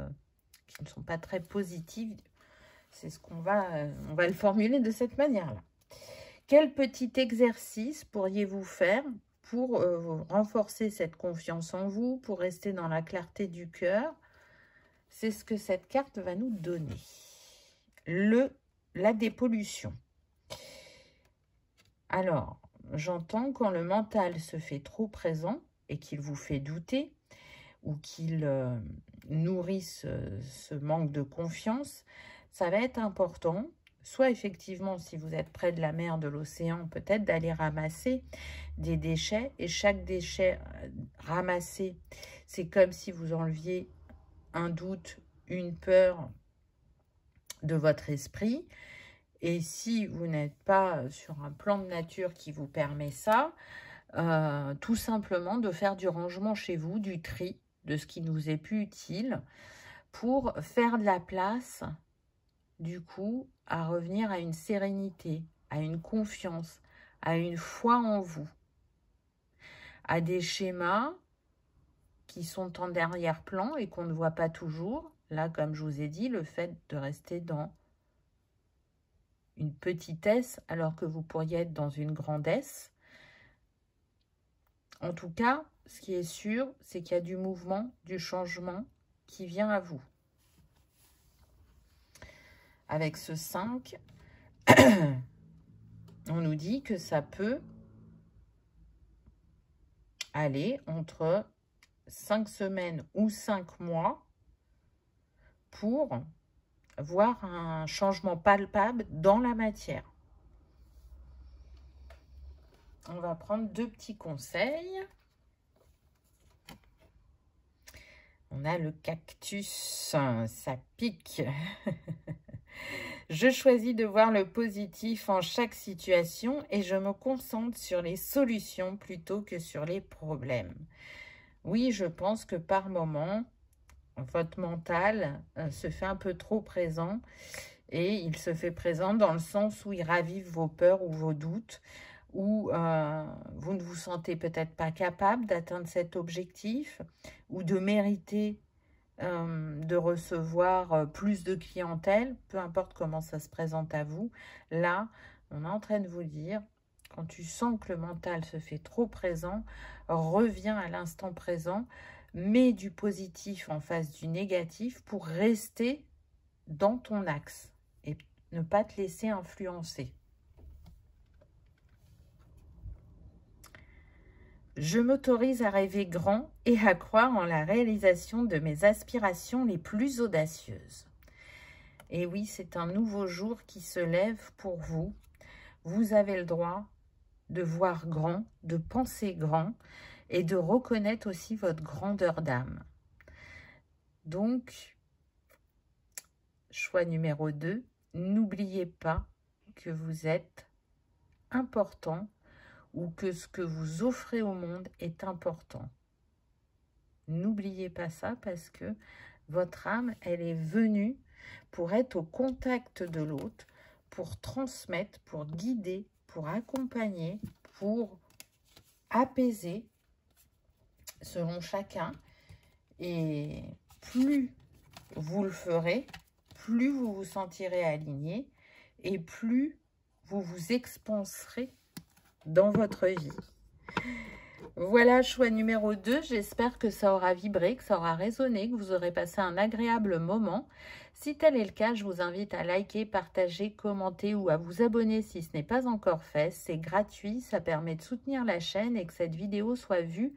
qui ne sont pas très positifs. C'est ce qu'on va le formuler de cette manière-là. Quel petit exercice pourriez-vous faire pour renforcer cette confiance en vous, pour rester dans la clarté du cœur? C'est ce que cette carte va nous donner. La dépollution. Alors, j'entends quand le mental se fait trop présent et qu'il vous fait douter, ou qu'il nourrisse ce manque de confiance, ça va être important. Soit effectivement, si vous êtes près de la mer, de l'océan, peut-être d'aller ramasser des déchets. Et chaque déchet ramassé, c'est comme si vous enleviez un doute, une peur de votre esprit. Et si vous n'êtes pas sur un plan de nature qui vous permet ça, tout simplement de faire du rangement chez vous, du tri de ce qui nous est plus utile pour faire de la place, du coup, à revenir à une sérénité, à une confiance, à une foi en vous, à des schémas qui sont en arrière-plan et qu'on ne voit pas toujours. Là, comme je vous ai dit, le fait de rester dans une petitesse alors que vous pourriez être dans une grandesse. En tout cas, ce qui est sûr, c'est qu'il y a du mouvement, du changement qui vient à vous. Avec ce 5, on nous dit que ça peut aller entre 5 semaines ou 5 mois pour voir un changement palpable dans la matière. On va prendre 2 petits conseils. On a le cactus, ça pique. Je choisis de voir le positif en chaque situation et je me concentre sur les solutions plutôt que sur les problèmes. Oui, je pense que par moment, votre mental se fait un peu trop présent et il se fait présent dans le sens où il ravive vos peurs ou vos doutes, où vous ne vous sentez peut-être pas capable d'atteindre cet objectif ou de mériter de recevoir plus de clientèle, peu importe comment ça se présente à vous. Là, on est en train de vous dire, quand tu sens que le mental se fait trop présent, reviens à l'instant présent, mets du positif en face du négatif pour rester dans ton axe et ne pas te laisser influencer. Je m'autorise à rêver grand et à croire en la réalisation de mes aspirations les plus audacieuses. Et oui, c'est un nouveau jour qui se lève pour vous. Vous avez le droit de voir grand, de penser grand et de reconnaître aussi votre grandeur d'âme. Donc, choix numéro 2, n'oubliez pas que vous êtes important ou que ce que vous offrez au monde est important. N'oubliez pas ça parce que votre âme, elle est venue pour être au contact de l'autre, pour transmettre, pour guider, pour accompagner, pour apaiser selon chacun. Et plus vous le ferez, plus vous vous sentirez aligné et plus vous vous expanserez dans votre vie. Voilà, choix numéro 2. J'espère que ça aura vibré, que ça aura résonné, que vous aurez passé un agréable moment. Si tel est le cas, je vous invite à liker, partager, commenter ou à vous abonner si ce n'est pas encore fait. C'est gratuit, ça permet de soutenir la chaîne et que cette vidéo soit vue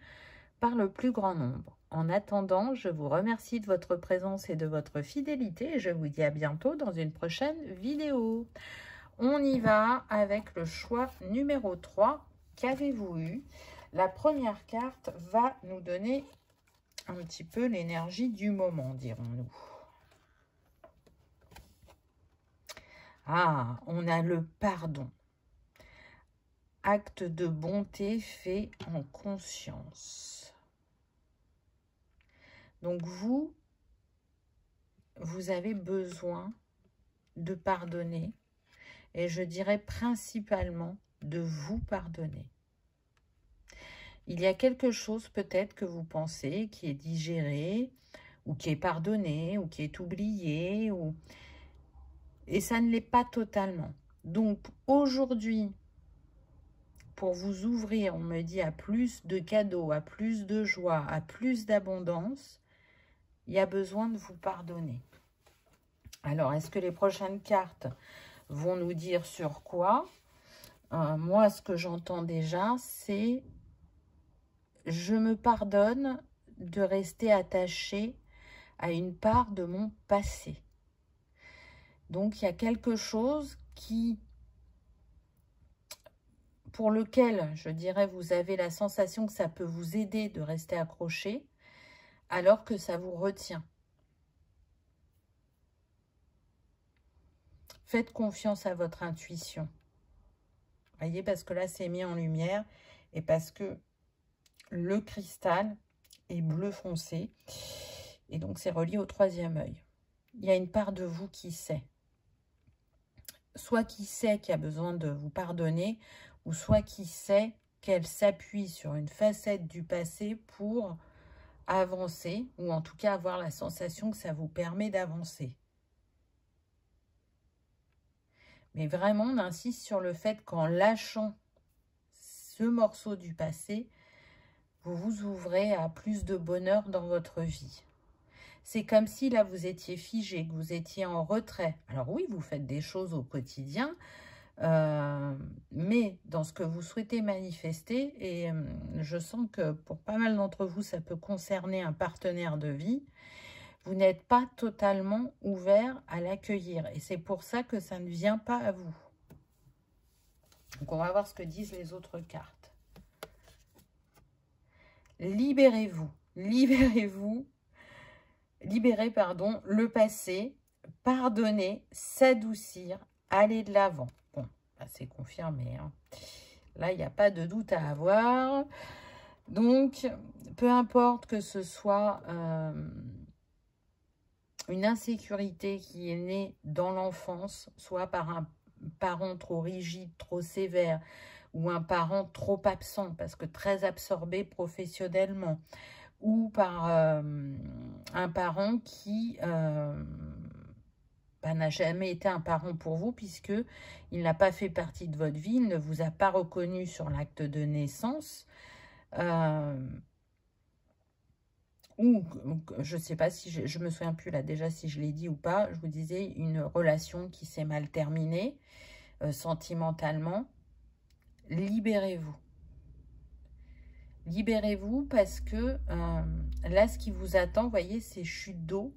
par le plus grand nombre. En attendant, je vous remercie de votre présence et de votre fidélité et je vous dis à bientôt dans une prochaine vidéo. On y va avec le choix numéro 3. Qu'avez-vous eu? La première carte va nous donner un petit peu l'énergie du moment, dirons-nous. Ah, on a le pardon. Acte de bonté fait en conscience. Donc vous avez besoin de pardonner. Et je dirais principalement de vous pardonner. Il y a quelque chose peut-être que vous pensez qui est digéré, ou qui est pardonné, ou qui est oublié, et ça ne l'est pas totalement. Donc aujourd'hui, pour vous ouvrir, on me dit à plus de cadeaux, à plus de joie, à plus d'abondance, il y a besoin de vous pardonner. Alors, est-ce que les prochaines cartes vont nous dire sur quoi? Moi, ce que j'entends déjà, c'est « je me pardonne de rester attaché à une part de mon passé. Donc, il y a quelque chose pour lequel, je dirais, vous avez la sensation que ça peut vous aider de rester accroché, alors que ça vous retient. Faites confiance à votre intuition. Voyez, parce que là, c'est mis en lumière et parce que le cristal est bleu foncé. Et donc, c'est relié au troisième œil. Il y a une part de vous qui sait. Soit qui sait qu'il y a besoin de vous pardonner, ou soit qui sait qu'elle s'appuie sur une facette du passé pour avancer, ou en tout cas avoir la sensation que ça vous permet d'avancer. Mais vraiment, on insiste sur le fait qu'en lâchant ce morceau du passé, vous vous ouvrez à plus de bonheur dans votre vie. C'est comme si là, vous étiez figé, que vous étiez en retrait. Alors oui, vous faites des choses au quotidien, mais dans ce que vous souhaitez manifester, et je sens que pour pas mal d'entre vous, ça peut concerner un partenaire de vie, vous n'êtes pas totalement ouvert à l'accueillir. Et c'est pour ça que ça ne vient pas à vous. Donc, on va voir ce que disent les autres cartes. Libérez-vous. Libérez-vous. Libérez, pardon, le passé. Pardonnez, s'adoucir, aller de l'avant. Bon, bah, c'est confirmé. Hein. Là, il n'y a pas de doute à avoir. Donc, peu importe que ce soit une insécurité qui est née dans l'enfance, soit par un parent trop rigide, trop sévère, ou un parent trop absent, parce que très absorbé professionnellement, ou par un parent qui n'a jamais été un parent pour vous, puisque il n'a pas fait partie de votre vie, il ne vous a pas reconnu sur l'acte de naissance, ou je ne sais pas si je me souviens plus là déjà si je l'ai dit ou pas, je vous disais une relation qui s'est mal terminée sentimentalement. Libérez-vous. Libérez-vous parce que là, ce qui vous attend, vous voyez, c'est chute d'eau.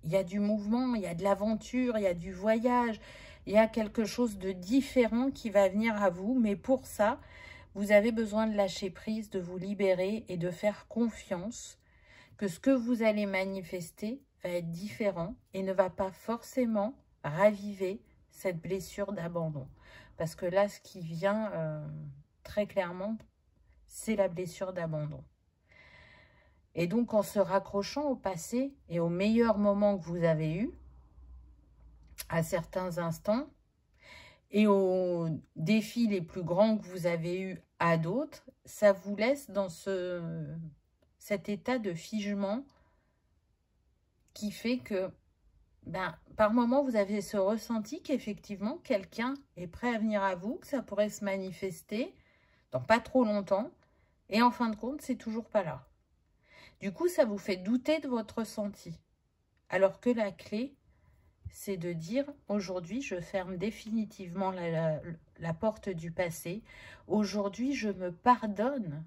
Il y a du mouvement, il y a de l'aventure, il y a du voyage, il y a quelque chose de différent qui va venir à vous. Mais pour ça, vous avez besoin de lâcher prise, de vous libérer et de faire confiance que ce que vous allez manifester va être différent et ne va pas forcément raviver cette blessure d'abandon. Parce que là, ce qui vient très clairement, c'est la blessure d'abandon. Et donc, en se raccrochant au passé et aux meilleurs moments que vous avez eus, à certains instants, et aux défis les plus grands que vous avez eus à d'autres, ça vous laisse dans cet état de figement qui fait que, par moment, vous avez ce ressenti qu'effectivement, quelqu'un est prêt à venir à vous, que ça pourrait se manifester dans pas trop longtemps, et en fin de compte, c'est toujours pas là. Du coup, ça vous fait douter de votre ressenti. Alors que la clé, c'est de dire, aujourd'hui, je ferme définitivement la porte du passé. Aujourd'hui, je me pardonne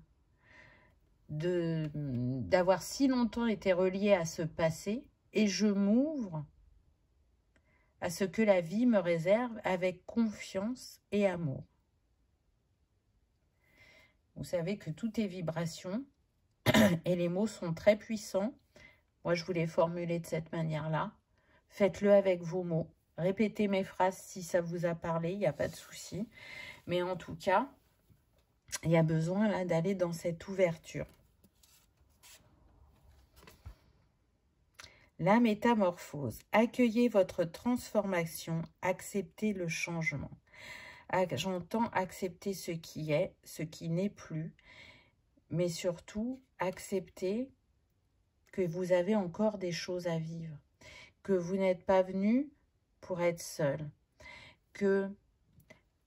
d'avoir si longtemps été relié à ce passé et je m'ouvre à ce que la vie me réserve avec confiance et amour. Vous savez que tout est vibration et les mots sont très puissants. Moi, je vous l'ai formulé de cette manière-là. Faites-le avec vos mots. Répétez mes phrases si ça vous a parlé, il n'y a pas de souci. Mais en tout cas, il y a besoin là d'aller dans cette ouverture. La métamorphose. Accueillez votre transformation, acceptez le changement. J'entends accepter ce qui est, ce qui n'est plus, mais surtout accepter que vous avez encore des choses à vivre, que vous n'êtes pas venu pour être seul, que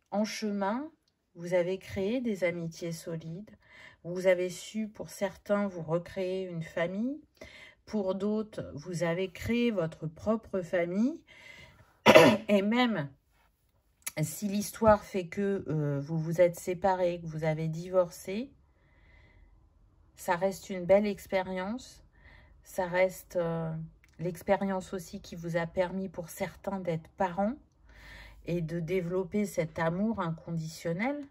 en chemin, vous avez créé des amitiés solides, vous avez su pour certains vous recréer une famille, pour d'autres, vous avez créé votre propre famille, et même si l'histoire fait que vous vous êtes séparés, que vous avez divorcé, ça reste une belle expérience. Ça reste l'expérience aussi qui vous a permis pour certains d'être parents et de développer cet amour inconditionnel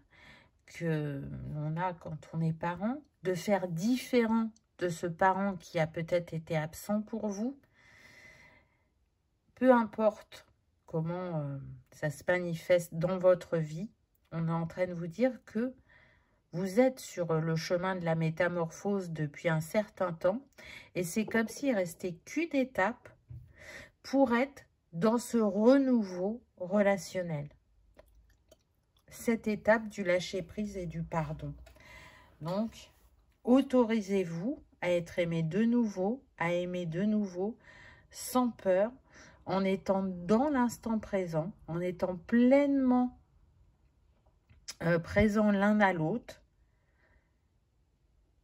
que l'on a quand on est parent, de faire différent de ce parent qui a peut-être été absent pour vous. Peu importe comment ça se manifeste dans votre vie, on est en train de vous dire que vous êtes sur le chemin de la métamorphose depuis un certain temps et c'est comme s'il restait qu'une étape pour être dans ce renouveau relationnel. Cette étape du lâcher-prise et du pardon. Donc, autorisez-vous à être aimé de nouveau, à aimer de nouveau, sans peur, en étant dans l'instant présent, en étant pleinement présent l'un à l'autre,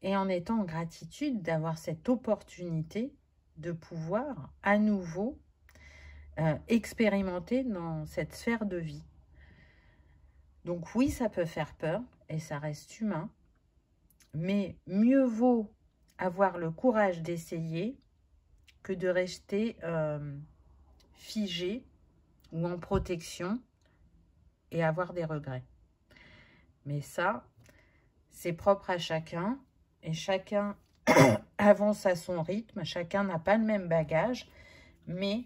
et en étant en gratitude d'avoir cette opportunité de pouvoir à nouveau expérimenter dans cette sphère de vie. Donc oui, ça peut faire peur et ça reste humain, mais mieux vaut avoir le courage d'essayer que de rester figé ou en protection et avoir des regrets. Mais ça, c'est propre à chacun et chacun avance à son rythme, chacun n'a pas le même bagage, mais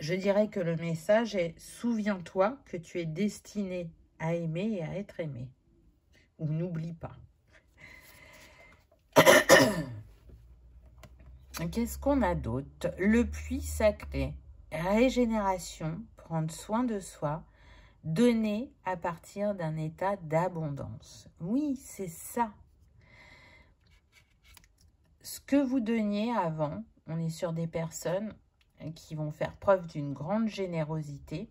je dirais que le message est « Souviens-toi que tu es destiné à aimer et à être aimé ». Ou « N'oublie pas ». Qu'est-ce qu'on a d'autre? Le puits sacré, régénération, prendre soin de soi, donner à partir d'un état d'abondance. Oui, c'est ça. Ce que vous donniez avant, on est sur des personnes qui vont faire preuve d'une grande générosité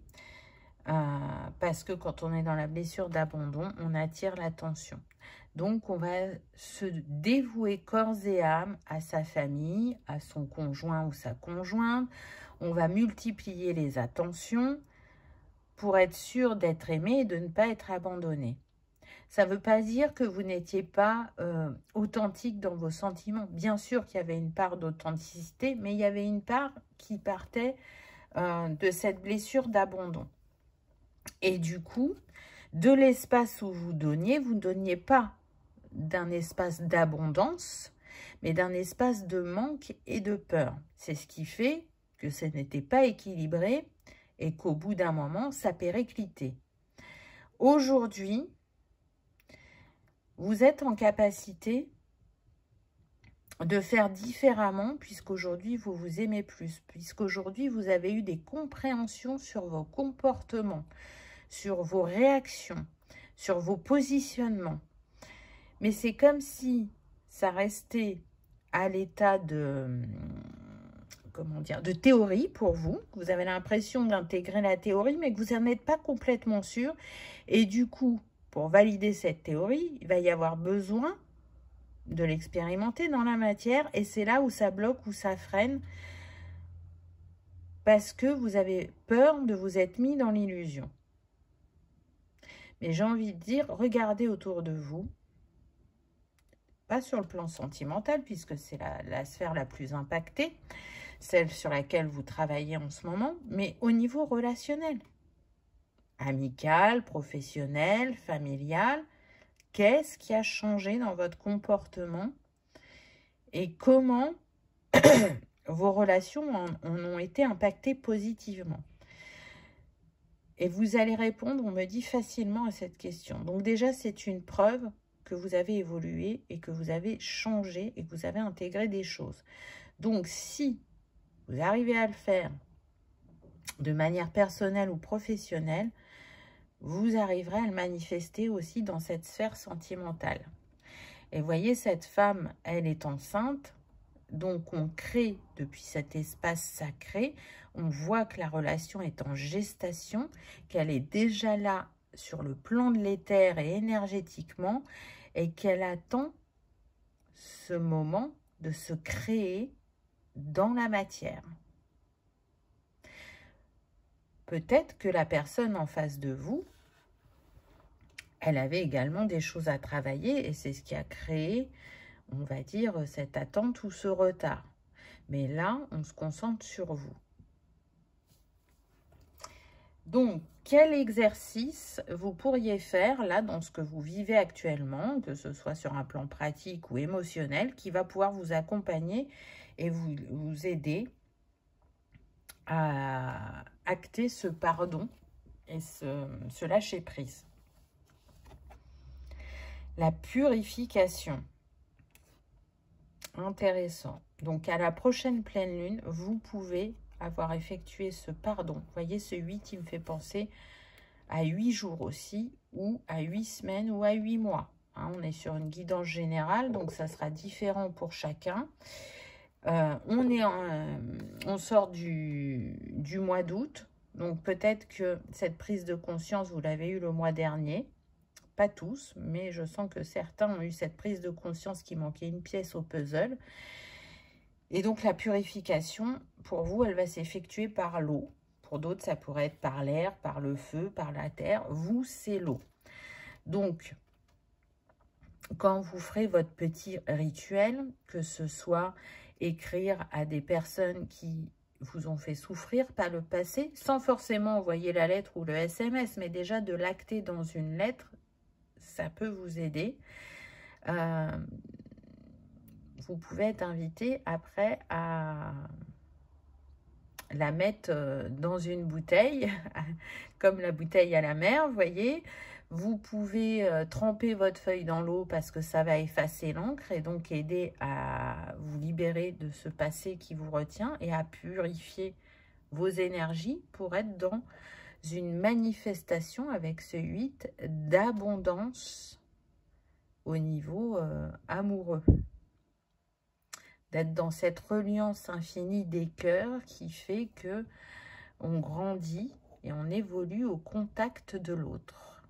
parce que quand on est dans la blessure d'abandon, on attire l'attention. Donc, on va se dévouer corps et âme à sa famille, à son conjoint ou sa conjointe. On va multiplier les attentions pour être sûr d'être aimé et de ne pas être abandonné. Ça ne veut pas dire que vous n'étiez pas authentique dans vos sentiments. Bien sûr qu'il y avait une part d'authenticité, mais il y avait une part qui partait de cette blessure d'abandon. Et du coup, de l'espace où vous ne donniez pas d'un espace d'abondance, mais d'un espace de manque et de peur. C'est ce qui fait que ce n'était pas équilibré et qu'au bout d'un moment, ça périclitait. Aujourd'hui, vous êtes en capacité de faire différemment puisqu'aujourd'hui, vous vous aimez plus, puisqu'aujourd'hui, vous avez eu des compréhensions sur vos comportements, sur vos réactions, sur vos positionnements. Mais c'est comme si ça restait à l'état de, comment dire, de théorie pour vous. Vous avez l'impression d'intégrer la théorie, mais que vous n'en êtes pas complètement sûr. Et du coup, pour valider cette théorie, il va y avoir besoin de l'expérimenter dans la matière. Et c'est là où ça bloque, où ça freine. Parce que vous avez peur de vous être mis dans l'illusion. Mais j'ai envie de dire, regardez autour de vous. Pas sur le plan sentimental, puisque c'est la sphère la plus impactée, celle sur laquelle vous travaillez en ce moment, mais au niveau relationnel, amical, professionnel, familial. Qu'est-ce qui a changé dans votre comportement et comment vos relations en ont été impactées positivement? Et vous allez répondre, on me dit, facilement à cette question. Donc déjà, c'est une preuve que vous avez évolué et que vous avez changé et que vous avez intégré des choses. Donc, si vous arrivez à le faire de manière personnelle ou professionnelle, vous arriverez à le manifester aussi dans cette sphère sentimentale. Et voyez, cette femme, elle est enceinte, donc on crée depuis cet espace sacré, on voit que la relation est en gestation, qu'elle est déjà là sur le plan de l'éther et énergétiquement, et qu'elle attend ce moment de se créer dans la matière. Peut-être que la personne en face de vous elle avait également des choses à travailler et c'est ce qui a créé, on va dire, cette attente ou ce retard. Mais là, on se concentre sur vous. Donc, quel exercice vous pourriez faire là dans ce que vous vivez actuellement, que ce soit sur un plan pratique ou émotionnel, qui va pouvoir vous accompagner et vous aider à acter ce pardon et ce lâcher prise. La purification. Intéressant. Donc, à la prochaine pleine lune, vous pouvez avoir effectué ce pardon. Vous voyez, ce 8, il me fait penser à 8 jours aussi, ou à 8 semaines, ou à 8 mois. Hein, on est sur une guidance générale, donc ça sera différent pour chacun. On sort du mois d'août, donc peut-être que cette prise de conscience, vous l'avez eue le mois dernier. Pas tous, mais je sens que certains ont eu cette prise de conscience qu'il manquait une pièce au puzzle. Et donc, la purification, pour vous, elle va s'effectuer par l'eau. Pour d'autres, ça pourrait être par l'air, par le feu, par la terre. Vous, c'est l'eau. Donc, quand vous ferez votre petit rituel, que ce soit écrire à des personnes qui vous ont fait souffrir par le passé, sans forcément envoyer la lettre ou le SMS, mais déjà de l'acter dans une lettre, ça peut vous aider. Vous pouvez être invité après à la mettre dans une bouteille, comme la bouteille à la mer, vous voyez. Vous pouvez tremper votre feuille dans l'eau parce que ça va effacer l'encre et donc aider à vous libérer de ce passé qui vous retient et à purifier vos énergies pour être dans une manifestation avec ce 8 d'abondance au niveau amoureux. D'être dans cette reliance infinie des cœurs qui fait que on grandit et on évolue au contact de l'autre.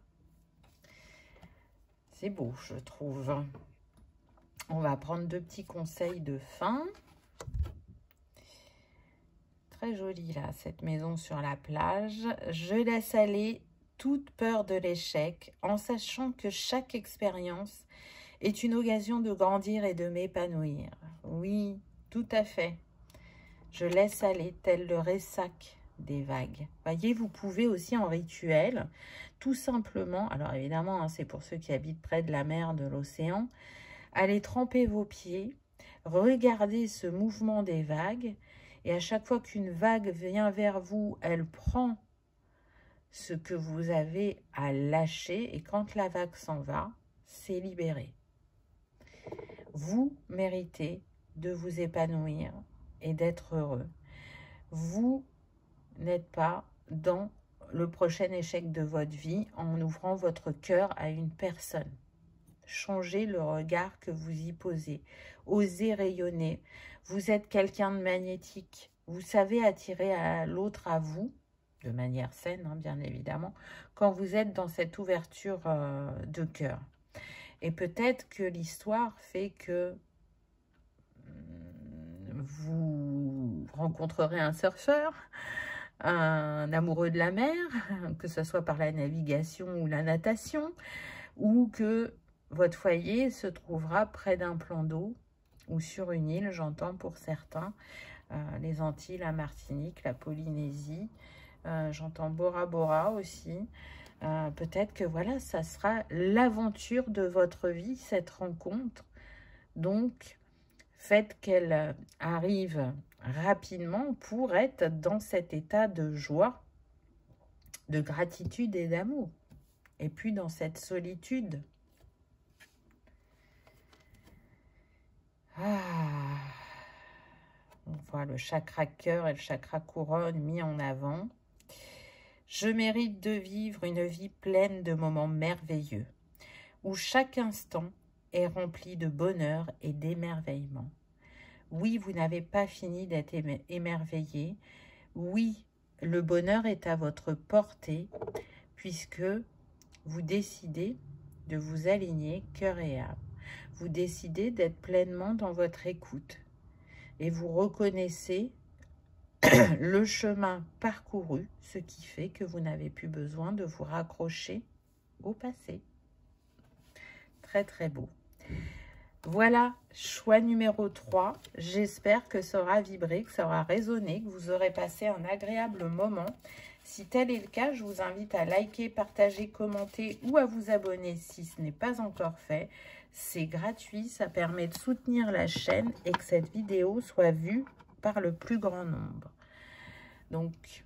C'est beau, je trouve. On va prendre 2 petits conseils de fin. Très jolie là, cette maison sur la plage. Je laisse aller toute peur de l'échec en sachant que chaque expérience est une occasion de grandir et de m'épanouir. Oui, tout à fait. Je laisse aller tel le ressac des vagues. Voyez, vous pouvez aussi en rituel, tout simplement, alors évidemment, hein, c'est pour ceux qui habitent près de la mer, de l'océan, aller tremper vos pieds, regardez ce mouvement des vagues, et à chaque fois qu'une vague vient vers vous, elle prend ce que vous avez à lâcher, et quand la vague s'en va, c'est libéré. Vous méritez de vous épanouir et d'être heureux. Vous n'êtes pas dans le prochain échec de votre vie en ouvrant votre cœur à une personne. Changez le regard que vous y posez. Osez rayonner. Vous êtes quelqu'un de magnétique. Vous savez attirer l'autre à vous, de manière saine, hein, bien évidemment, quand vous êtes dans cette ouverture de cœur. Et peut-être que l'histoire fait que vous rencontrerez un surfeur, un amoureux de la mer, que ce soit par la navigation ou la natation, ou que votre foyer se trouvera près d'un plan d'eau ou sur une île, j'entends pour certains, les Antilles, la Martinique, la Polynésie, j'entends Bora Bora aussi. Peut-être que voilà, ça sera l'aventure de votre vie, cette rencontre. Donc, faites qu'elle arrive rapidement pour être dans cet état de joie, de gratitude et d'amour. Et puis dans cette solitude. On voit le chakra cœur et le chakra couronne mis en avant. Je mérite de vivre une vie pleine de moments merveilleux, où chaque instant est rempli de bonheur et d'émerveillement. Oui, vous n'avez pas fini d'être émerveillé. Oui, le bonheur est à votre portée, puisque vous décidez de vous aligner cœur et âme. Vous décidez d'être pleinement dans votre écoute. Et vous reconnaissez le chemin parcouru, ce qui fait que vous n'avez plus besoin de vous raccrocher au passé. Très, très beau. Voilà, choix numéro 3. J'espère que ça aura vibré, que ça aura résonné, que vous aurez passé un agréable moment. Si tel est le cas, je vous invite à liker, partager, commenter ou à vous abonner si ce n'est pas encore fait. C'est gratuit, ça permet de soutenir la chaîne et que cette vidéo soit vue par le plus grand nombre. Donc,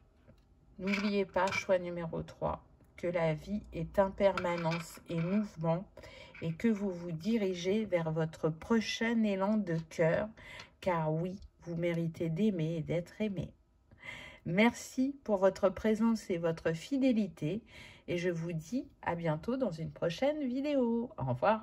n'oubliez pas, choix numéro 3, que la vie est impermanence et mouvement et que vous vous dirigez vers votre prochain élan de cœur, car oui, vous méritez d'aimer et d'être aimé. Merci pour votre présence et votre fidélité et je vous dis à bientôt dans une prochaine vidéo. Au revoir.